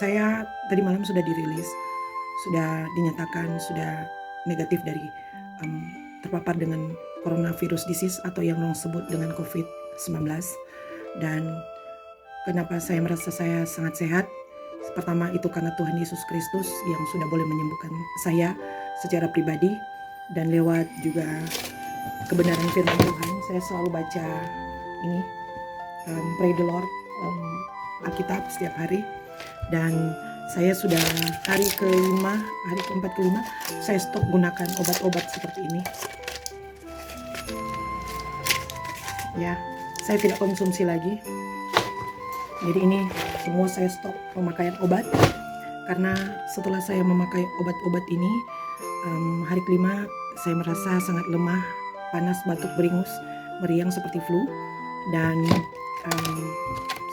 Saya tadi malam sudah dirilis, sudah dinyatakan sudah negatif dari terpapar dengan coronavirus disease atau yang orang sebut dengan COVID-19. Dan kenapa saya merasa saya sangat sehat? Pertama itu karena Tuhan Yesus Kristus yang sudah boleh menyembuhkan saya secara pribadi, dan lewat juga kebenaran firman Tuhan. Saya selalu baca ini Pray the Lord, Alkitab setiap hari. Dan saya sudah hari keempat kelima, saya stop gunakan obat-obat seperti ini. Ya, saya tidak konsumsi lagi. Jadi ini semua saya stop pemakaian obat, karena setelah saya memakai obat-obat ini, hari kelima saya merasa sangat lemah, panas, batuk, beringus, meriang seperti flu. Dan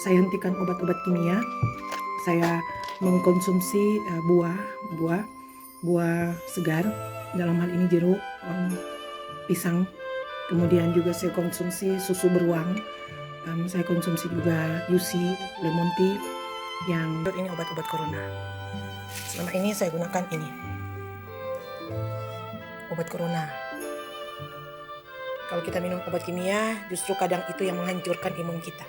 saya hentikan obat-obat kimia. Saya mengkonsumsi buah segar, dalam hal ini jeruk, pisang. Kemudian juga saya konsumsi susu beruang. Saya konsumsi juga UC, lemon tea, yang ini obat-obat corona. Selama ini saya gunakan ini obat corona. Kalau kita minum obat kimia, justru kadang itu yang menghancurkan imun kita.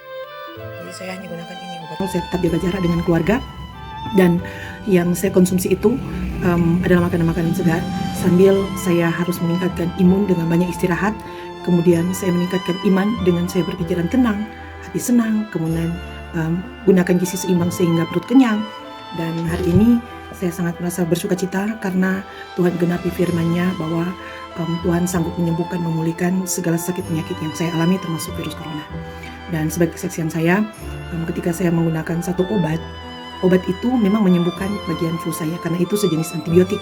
Jadi saya hanya gunakan ini obat. Saya tetap jaga jarak dengan keluarga, dan yang saya konsumsi itu adalah makanan-makanan segar, sambil saya harus meningkatkan imun dengan banyak istirahat. Kemudian saya meningkatkan iman dengan saya berpikiran tenang, hati senang, kemudian gunakan gizi seimbang sehingga perut kenyang. Dan hari ini saya sangat merasa bersuka cita karena Tuhan genapi firman-Nya bahwa Tuhan sanggup menyembuhkan, memulihkan segala sakit penyakit yang saya alami, termasuk virus corona. Dan sebagai kesaksian saya, ketika saya menggunakan satu obat itu memang menyembuhkan bagian flu saya karena itu sejenis antibiotik.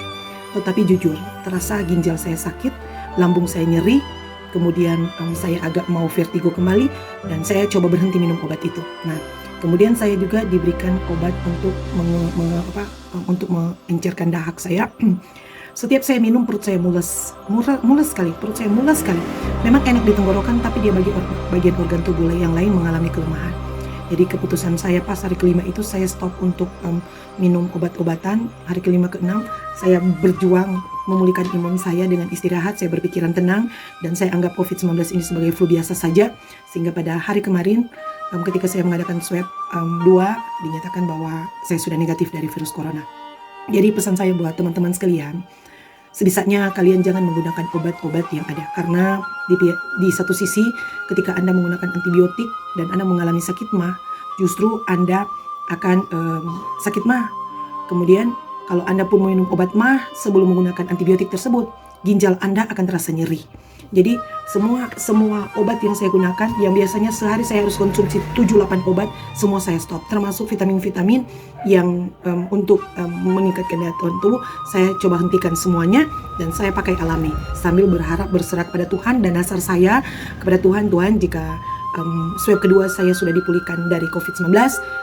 Tetapi jujur, terasa ginjal saya sakit, lambung saya nyeri, kemudian saya agak mau vertigo kembali, dan saya coba berhenti minum obat itu. Nah, kemudian saya juga diberikan obat untuk mengencurkan dahak saya. Setiap saya minum perut saya mules sekali, Memang enak di tenggorokan, tapi dia bagian organ tubuh yang lain mengalami kelemahan. Jadi keputusan saya pas hari kelima itu saya stop untuk minum obat-obatan. Hari kelima keenam saya berjuang memulihkan imun saya dengan istirahat, saya berpikiran tenang, dan saya anggap COVID-19 ini sebagai flu biasa saja. Sehingga pada hari kemarin ketika saya mengadakan swab 2, dinyatakan bahwa saya sudah negatif dari virus corona. Jadi pesan saya buat teman-teman sekalian, sebisanya kalian jangan menggunakan obat-obat yang ada, karena di satu sisi ketika Anda menggunakan antibiotik dan Anda mengalami sakit mah, justru Anda akan sakit mah. Kemudian kalau Anda pun minum obat mah sebelum menggunakan antibiotik tersebut, ginjal Anda akan terasa nyeri. Jadi semua obat yang saya gunakan, yang biasanya sehari saya harus konsumsi 7-8 obat, semua saya stop. Termasuk vitamin-vitamin yang untuk meningkatkan daya tahan tubuh, saya coba hentikan semuanya, dan saya pakai alami sambil berharap berserah pada Tuhan. Dan dasar saya kepada Tuhan, jika swab kedua saya sudah dipulihkan dari COVID-19,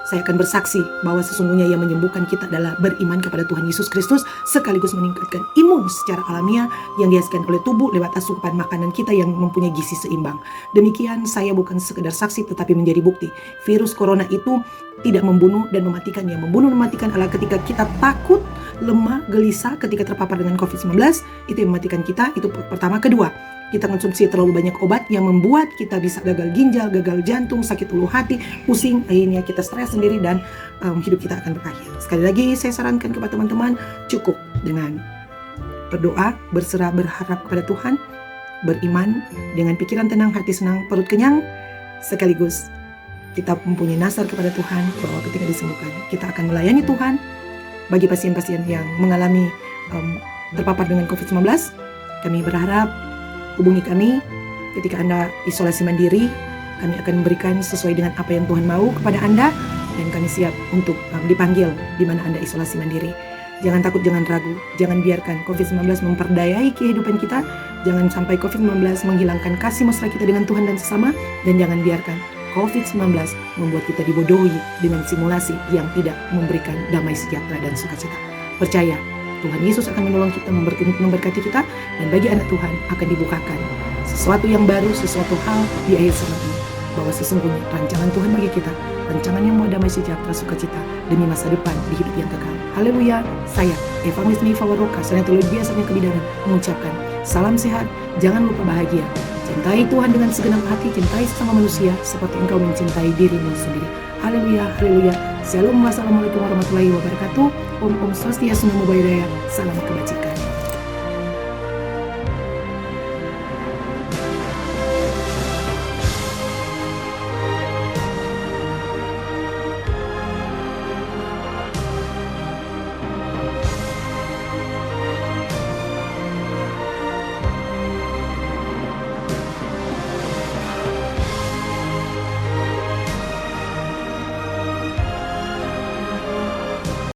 saya akan bersaksi bahwa sesungguhnya yang menyembuhkan kita adalah beriman kepada Tuhan Yesus Kristus, sekaligus meningkatkan imun secara alamiah yang dihasilkan oleh tubuh lewat asupan makanan kita yang mempunyai gizi seimbang. Demikian, saya bukan sekedar saksi tetapi menjadi bukti. Virus corona itu tidak membunuh dan mematikan. Yang membunuh dan mematikan adalah ketika kita takut, lemah, gelisah ketika terpapar dengan COVID-19, itu yang mematikan kita. Itu pertama. Kedua, kita konsumsi terlalu banyak obat yang membuat kita bisa gagal ginjal, gagal jantung, sakit ulu hati, pusing, akhirnya kita stres sendiri, dan hidup kita akan berakhir. Sekali lagi saya sarankan kepada teman-teman, cukup dengan berdoa, berserah, berharap kepada Tuhan, beriman, dengan pikiran tenang, hati senang, perut kenyang, sekaligus kita mempunyai nasar kepada Tuhan bahwa ketika disembuhkan, kita akan melayani Tuhan. Bagi pasien-pasien yang mengalami terpapar dengan COVID-19, kami berharap hubungi kami. Ketika Anda isolasi mandiri, kami akan memberikan sesuai dengan apa yang Tuhan mau kepada Anda, dan kami siap untuk dipanggil di mana Anda isolasi mandiri. Jangan takut, jangan ragu, jangan biarkan COVID-19 memperdayai kehidupan kita. Jangan sampai COVID-19 menghilangkan kasih mesra kita dengan Tuhan dan sesama, dan jangan biarkan COVID-19 membuat kita dibodohi dengan simulasi yang tidak memberikan damai sejahtera dan sukacita. Percaya, Tuhan Yesus akan menolong kita, memberkati kita, dan bagi anak Tuhan akan dibukakan sesuatu yang baru, sesuatu hal di akhir zaman ini, bahwa sesungguhnya rancangan Tuhan bagi kita rancangan yang mau damai sejahtera sukacita demi masa depan di hidup yang kekal. Haleluya. Saya, Evangelis Mifa Waroka, Senator biasanya kebidanan, mengucapkan salam sehat, jangan lupa bahagia. Cintai Tuhan dengan segenap hati, cintai sesama manusia seperti engkau mencintai dirimu sendiri. Haleluya, haleluya. Shalom, wassalamualaikum warahmatullahi wabarakatuh. Om Swastiastu, Namo Buddhaya. Salam kebajikan.